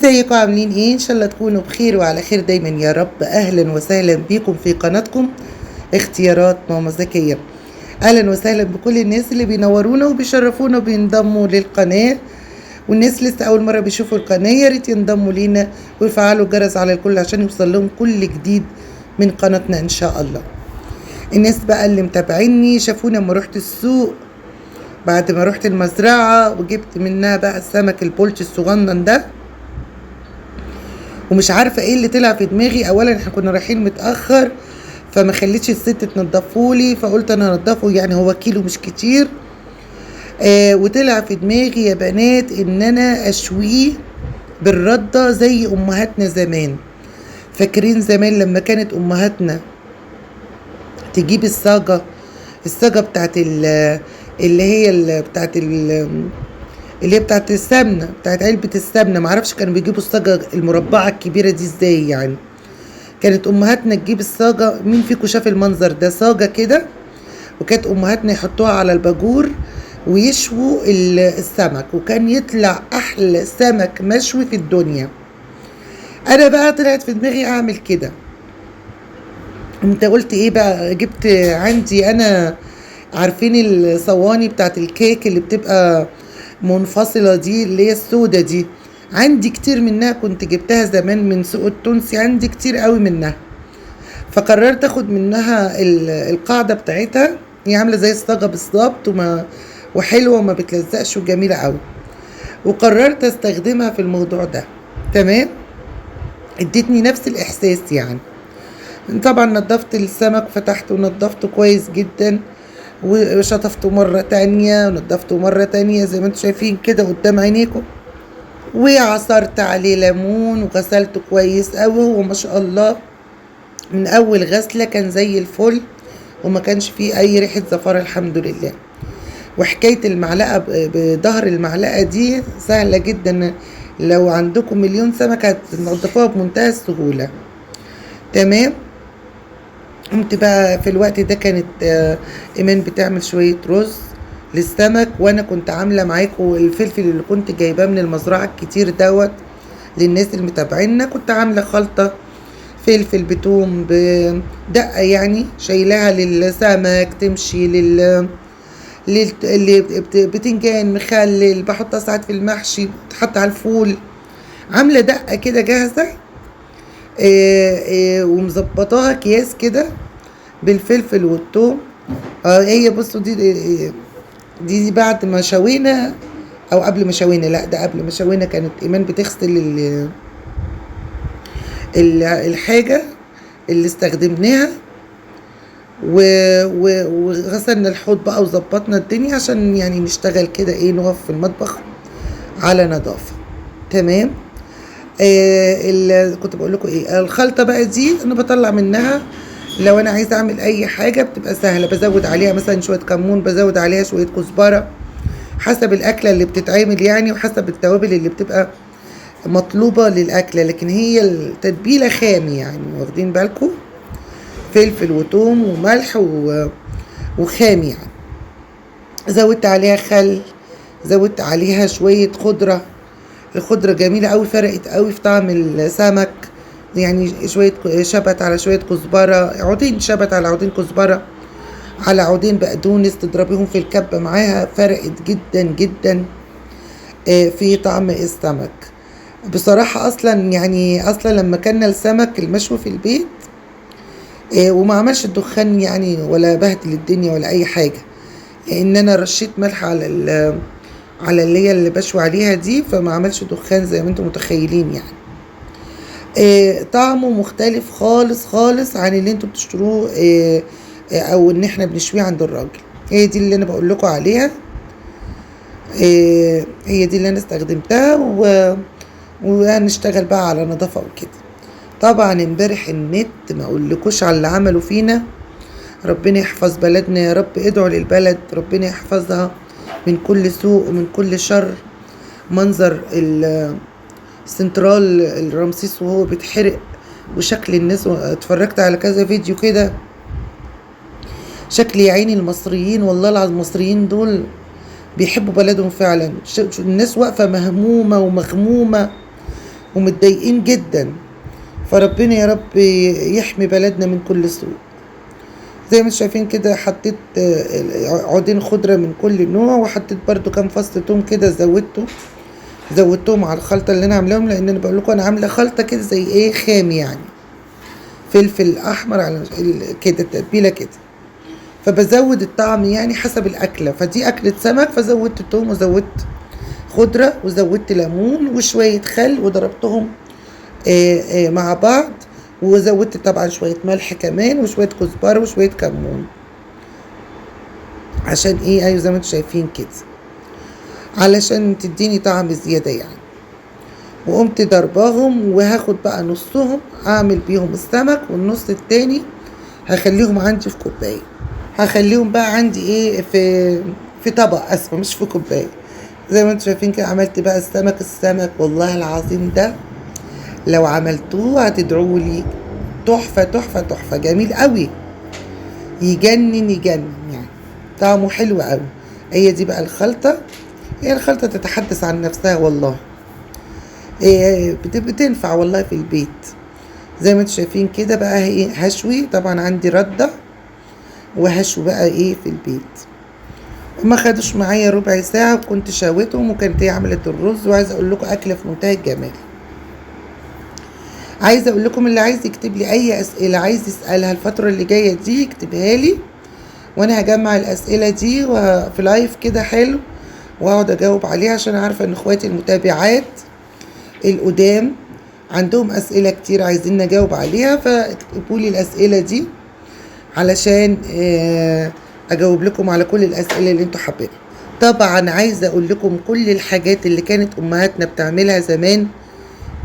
ازيكم عاملين ايه؟ ان شاء الله تكونوا بخير وعلى خير دايما يا رب. اهلا وسهلا بكم في قناتكم اختيارات ماما زكية. اهلا وسهلا بكل الناس اللي بينورونا وبيشرفونا وبينضموا للقناة، والناس اللي لسه اول مرة بيشوفوا القناة يا ريت ينضموا لينا ويفعلوا الجرس على الكل عشان يوصل لهم كل جديد من قناتنا ان شاء الله. الناس بقى اللي متابعيني شافوني لما رحت السوق بعد ما رحت المزرعة وجبت منها بقى السمك البولتي الصغنن ده، ومش عارفه ايه اللي طلع في دماغي. اولا احنا كنا رايحين متاخر فما خليتش الست تنضفهولي، فقلت انا هنضفه يعني هو كيلو مش كتير. وطلع في دماغي يا بنات ان انا اشويه بالرده زي امهاتنا زمان. فاكرين زمان لما كانت امهاتنا تجيب الصاجه بتاعت اللي هي بتاعت السمنه، بتاعت علبه السمنه. معرفش كانوا بيجيبوا الصاجه المربعه الكبيره دي ازاي يعني. كانت امهاتنا تجيب الصاجه، مين فيكم شاف المنظر ده؟ صاجه كده، وكانت امهاتنا يحطوها على الباجور ويشووا السمك، وكان يطلع احلى سمك مشوي في الدنيا. انا بقى طلعت في دماغي اعمل كده. انت قلت ايه بقى؟ جبت عندي انا، عارفين الصواني بتاعت الكيك اللي بتبقى منفصلة دي اللي هي السودة دي؟ عندي كتير منها، كنت جبتها زمان من سوق التونسي، عندي كتير قوي منها. فقررت اخد منها القاعدة بتاعتها، هي عاملة زي الصاجة بالظبط وحلوة وما بتلزقش وجميلة قوي، وقررت استخدمها في الموضوع ده. تمام، ادتني نفس الاحساس يعني. طبعا نضفت السمك وفتحته ونضفته كويس جدا، وشطفته مرة تانية ونضفته مرة تانية زي ما انتم شايفين كده قدام عينيكم، وعصرت عليه ليمون وغسلته كويس قوي. هو ما شاء الله من اول غسلة كان زي الفل وما كانش فيه اي ريحة زفارة الحمد لله. وحكاية المعلقة بظهر المعلقة دي سهلة جدا، لو عندكم مليون سمكة هتنضفوها بمنتهى السهولة. تمام. قمت بقى في الوقت ده كانت ايمان بتعمل شوية رز للسمك، وانا كنت عاملة معاكم الفلفل اللي كنت جايباه من المزرعة الكتير دوت. للناس اللي متابعينا كنت عاملة خلطة فلفل بتوم بدقة يعني، شايلاها للسمك تمشي بتنجان مخلل، بحطها ساعات في المحشي، بتحط على الفول. عاملة دقة كده جاهزة، ومظبطاها اكياس كده بالفلفل والثوم. هي بصوا دي بعد ما شوينا او قبل ما شوينا، لا ده قبل ما شوينا. كانت ايمان بتغسل الحاجه اللي استخدمناها وغسلنا الحوض بقى وظبطنا الدنيا عشان يعني نشتغل كده ايه، نقف في المطبخ على نظافه. تمام. كنت بقول لكم ايه، الخلطه بقى دي انا بطلع منها لو انا عايزه اعمل اي حاجه بتبقى سهله. بزود عليها مثلا شويه كمون، بزود عليها شويه كزبره، حسب الاكله اللي بتتعمل يعني، وحسب التوابل اللي بتبقى مطلوبه للاكله. لكن هي التتبيله خام يعني، واخدين بالكم؟ فلفل وثوم وملح وخام يعني. زودت عليها خل، زودت عليها شويه خضره. الخضره جميله قوي، فرقت قوي في طعم السمك يعني. شويه شبت على شويه كزبره، عودين شبت على عودين كزبره على عودين بقدونس، تضربيهم في الكبه معاها، فرقت جدا جدا في طعم السمك بصراحه. اصلا لما كنا السمك المشوي في البيت وما عملش الدخان يعني، ولا بهدل الدنيا ولا اي حاجه، لان انا رشيت ملح على اللي هي اللي بشوي عليها دي، فما عملش دخان زي ما انتم متخيلين يعني. طعمه مختلف خالص خالص عن اللي انتم بتشتروه او ان احنا بنشويه عند الراجل. هي دي اللي انا بقول لكم عليها، هي دي اللي انا استخدمتها وهنشتغل بقى على نظافه وكده. طبعا امبارح النت ما اقولكوش على اللي عملوا فينا. ربنا يحفظ بلدنا يا رب، ادعوا للبلد ربنا يحفظها من كل سوء ومن كل شر. منظر سنترال الرمسيس وهو بيتحرق وشكل الناس، اتفرجت على كذا فيديو كده، شكل يا عيني المصريين. والله العظيم المصريين دول بيحبوا بلدهم فعلا. الناس واقفة مهمومة ومغمومة ومتضايقين جدا. فربنا يا رب يحمي بلدنا من كل سوء. زي ما انتم شايفين كده حطيت عودين خضرة من كل نوع، وحطيت برضو كام فص توم كده زودتهم على الخلطة اللي انا عاملاهم، لان انا بقول لكم انا عاملة خلطة كده زي ايه خام يعني، فلفل احمر على كده تتبيلة كده، فبزود الطعم يعني حسب الاكلة. فدي اكلة سمك فزودت توم وزودت خضرة وزودت ليمون وشوية خل وضربتهم مع بعض، وزودت طبعا شوية ملح كمان وشوية كزبرة وشوية كمون، عشان ايه ايوه زي ما انتم شايفين كده، علشان تديني طعم زيادة يعني. وقمت ضرباهم، وهاخد بقى نصهم اعمل بيهم السمك، والنص التاني هخليهم عندي في كوباية، هخليهم بقى عندي ايه في طبق، اسفة مش في كوباية. زي ما انتم شايفين كده عملت بقى السمك والله العظيم ده لو عملتوه هتدعوا لي، تحفة تحفة تحفة، جميل قوي، يجنن يعني، طعمه حلو قوي. هي دي بقى الخلطة، هي الخلطة تتحدث عن نفسها والله، بتنفع والله في البيت. زي ما انتم شايفين كده بقى ايه هشوي، طبعا عندي ردة وهشوي بقى ايه في البيت. ما خدوش معايا ربع ساعة وكنت شويتهم، وكانت هي عملت الرز. وعايزة اقول لكم اكلة في منتهى الجمال. عايزة اقول لكم اللي عايز يكتب لي اي اسئلة عايز يسألها الفترة اللي جاية دي يكتبها لي، وانا هجمع الاسئلة دي وفي لايف كده حلو واقعد اجاوب عليها، عشان عارفة ان اخواتي المتابعات القدام عندهم اسئلة كتير عايزين نجاوب عليها، فاكتبوا لي الاسئلة دي علشان اجاوب لكم على كل الاسئلة اللي انتوا حابينها. طبعا عايزة اقول لكم كل الحاجات اللي كانت امهاتنا بتعملها زمان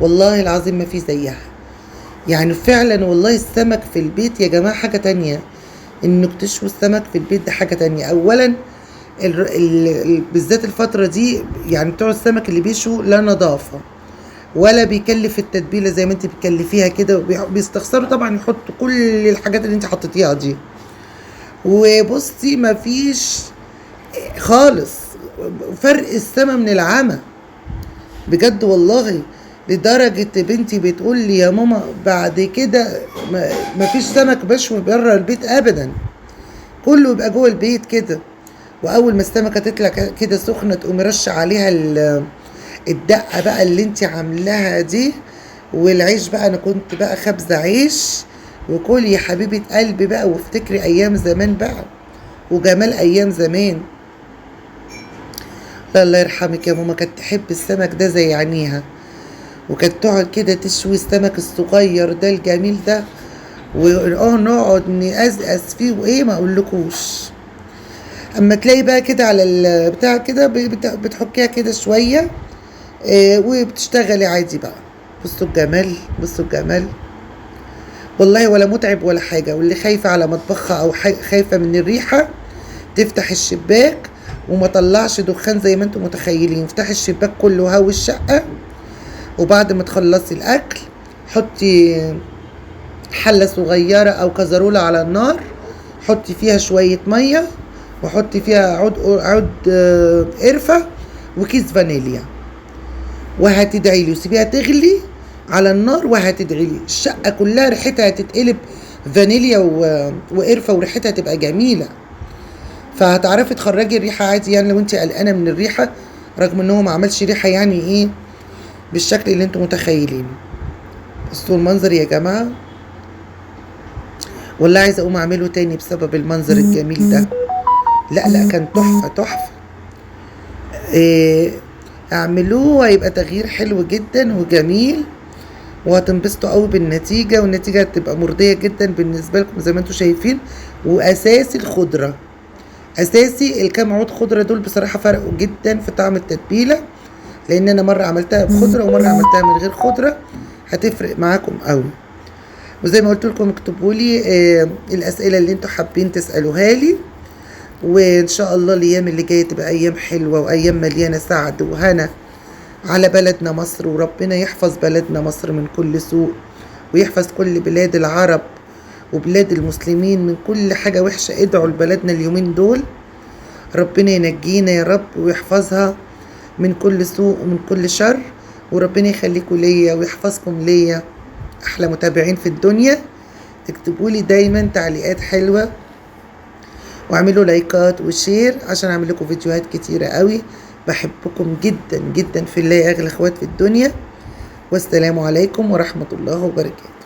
والله العظيم ما في زيها يعني، فعلا والله السمك في البيت يا جماعة حاجة تانية، انك تشوي السمك في البيت ده حاجة تانية. اولا بالذات الفترة دي يعني بتوع السمك اللي بيشوا لا نظافة ولا بيكلف التتبيلة زي ما انت بتكلفيها كده، بيستخسروا طبعا يحطوا كل الحاجات اللي انت حطيتيها دي. وبصي مفيش خالص فرق السما من العمى بجد والله، لدرجة بنتي بتقول لي يا ماما بعد كده مفيش سمك بشوي بره البيت ابدا، كله يبقى جوه البيت كده. واول ما السمكة تطلع كده سخنة تقومي رش عليها الدقة بقى اللي انت عاملاها دي، والعيش بقى انا كنت بقى خبزة عيش، وكل يا حبيبة قلبي بقى وافتكري ايام زمان بقى وجمال ايام زمان. لا الله يرحمك يا ماما كانت تحب السمك ده زي عينيها، وكانت تقعد كده تشوي السمك الصغير ده الجميل ده، نقعد نقزقز فيه وايه ما اقولكوش. اما تلاقي بقى كده على البتاع كده بتحكيها كده شويه وبتشتغلي عادي بقى. بصوا الجمال بصوا الجمال والله، ولا متعب ولا حاجه. واللي خايفه على مطبخها او خايفه من الريحه تفتح الشباك وما طلعش دخان زي ما انتم متخيلين، افتحي الشباك كله هوا الشقه، وبعد ما تخلصي الاكل حطي حله صغيره او كزرولة على النار، حطي فيها شويه ميه وحطي فيها عود قرفه وكيس فانيليا، وهتدعي لي وسيبيها تغلي على النار، وهتدعي لي الشقه كلها ريحتها هتتقلب فانيليا وقرفه، وريحتها تبقى جميله. فهتعرفي تخرجي الريحه عادي يعني لو انت قلقانه من الريحه، رغم ان هو ما عملش ريحه يعني ايه بالشكل اللي انتم متخيلين. بصوا المنظر يا جماعه والله عايزه اقوم اعمله تاني بسبب المنظر الجميل ده. لا كان تحفه تحفه. اعملوه هيبقى تغيير حلو جدا وجميل، وهتنبسطوا قوي بالنتيجه، والنتيجه هتبقى مرضيه جدا بالنسبه لكم زي ما انتم شايفين. واساسي الخضره، اساسي الكام عود خضره دول بصراحه فرقوا جدا في طعم التتبيله، لان انا مره عملتها بخضره ومره عملتها من غير خضره، هتفرق معاكم قوي. وزي ما قلت لكم اكتبوا لي الاسئله اللي انتم حابين تسالوها لي، وان شاء الله الايام اللي جايه تبقى ايام حلوه وايام مليانه سعد وهنا على بلدنا مصر، وربنا يحفظ بلدنا مصر من كل سوء، ويحفظ كل بلاد العرب وبلاد المسلمين من كل حاجه وحشه. ادعوا لبلدنا اليومين دول ربنا ينجينا يا رب ويحفظها من كل سوء ومن كل شر، وربنا يخليكم ليا ويحفظكم ليا، احلى متابعين في الدنيا. اكتبوا لي دايما تعليقات حلوة، واعملوا لايكات وشير عشان اعمل لكم فيديوهات كتيرة قوي. بحبكم جدا جدا في الله يا اغلى اخوات في الدنيا، والسلام عليكم ورحمة الله وبركاته.